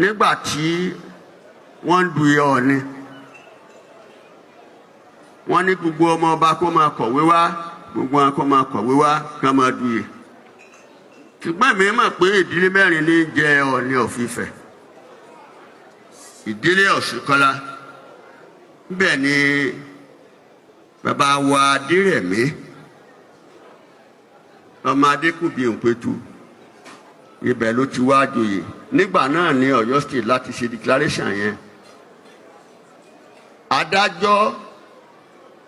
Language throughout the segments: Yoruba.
nígbà tí wọ́n ń du Ọọ̀ni wọ́n ní gbogbo ọmọ ọba kó máa kọ̀wé wá gbogbo wọn kó máa kọ̀wé wá ká máa duyè ṣùgbọ́n èmi mọ̀ pé ìdílé mẹ́rin ní jẹ Ọọ̀ni of Ifẹ̀ ìdílé Ọ̀ṣunkọ́lá níbẹ̀ ni bàbá wa Adérẹ̀mí ọmọ Adékùnbí Òǹpẹ̀tù ibẹ̀ ló ti wá joyè nígbà náà ní Ọ̀yọ́ state láti ṣe declaration yẹn adájọ́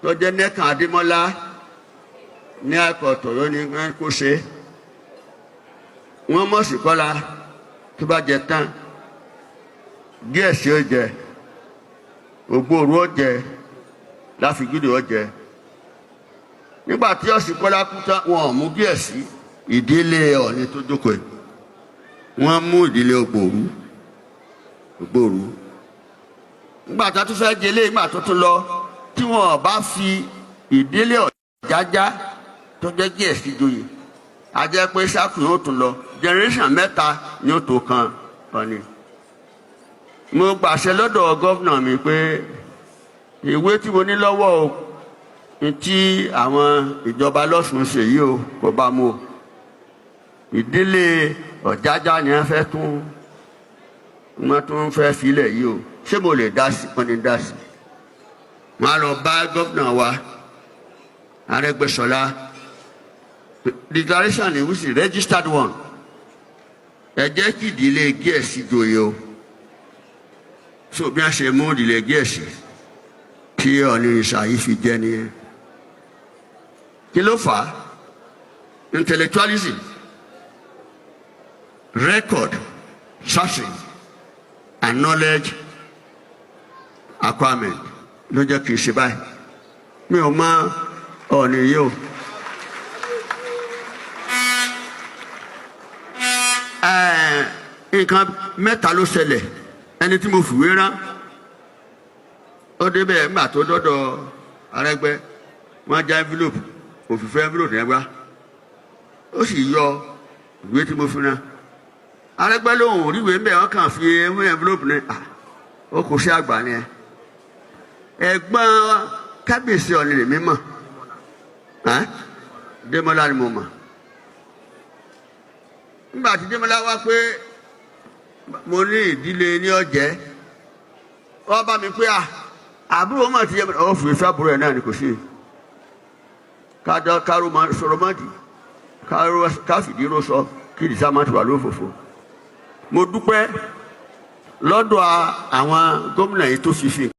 tó jẹ́ Nẹ́kàn Adémọ́lá ní àkọ́tọ̀ yóò ní kó ṣe wọ́n mọ̀ sí Kọ́lá tó bá jẹ tán Gíẹ̀sì ó jẹ Ògbóòrú ó jẹ Láfigídò ó jẹ nígbà tí Ọ̀ṣunkọ́lá kú tán wọn ò mú Gíẹ̀sì ìdílé Ọọ̀ni tó jókòó yìí wọ́n mú ìdílé Ògbóòrú nígbà tó tún fẹ́ jẹlé nígbà tó tún lọ tí wọn bá fi ìdílé Ọ̀jájá tó jẹ́ Gíẹ̀sì joyè a jẹ́ pé sáàkù yóò tún lọ generation mẹ́ta ni ó tó kan Ọọ̀ni. Mo gbàṣẹ lọ́dọ̀ gọ́vnà mi pé ìwé tí mo ní lọ́wọ́ o tí àwọn ìjọba lọ́sùn ṣe yìí o kò bá mu o ìdílé Ọ̀jájá ni wọ́n tún fẹ́ filẹ̀ yìí o ṣé mo lè dá sí wọ́n ní dá sí wọ́n á lọ bá gọ́vnà wa Arẹ́gbẹ́ṣọlá declaration ni which is registered one ẹ jẹ́ kí ìdílé Gíẹ̀sì joyè o so bí wọ́n ṣe mú ìdílé Gíẹ̀sì tí Ọọ̀ni Ìṣàyí fi jẹ́ nìyẹn kí ló fà á intellectualism record searching and knowledge acquirement ló jẹ́ kí n ṣe báyìí mi ò mọ Ọọ̀ni yìí o. Nǹkan mẹ́ta ló ṣẹlẹ̀ ẹni tí mo fìwé rán ó débẹ̀ nígbà tó dọ́dọ̀ Arẹ́gbẹ́ wọ́n já envelope òfìfẹ́ envelope yẹn gbá ó sì yọ ìwé tí mo fi rán Arẹ́gbẹ́ lòun ò ríwèé mbẹ́ wọ́n kàn fi envelope ní ó kò sí àgbà ni ẹ̀gbọ́n kábíyèsí Ọọ̀ni lèmi mọ̀ Démọ́lá ni mo mọ̀ nígbà tí Démọ́lá wá pé mo ní ìdílé ní Ọ̀jẹ́ wọ́n bá mi pé àbúrò mọ̀ ti yẹ ọ́ fìwé fábúrò ẹ̀ náà ni kò sí káró sọ̀rọ̀ mọ́dì káfìdí ró sọ kí ìdísá má ti wà lófòfò mo dúpẹ́ lọ́dọ̀ àwọn gómìnà yìí tó fi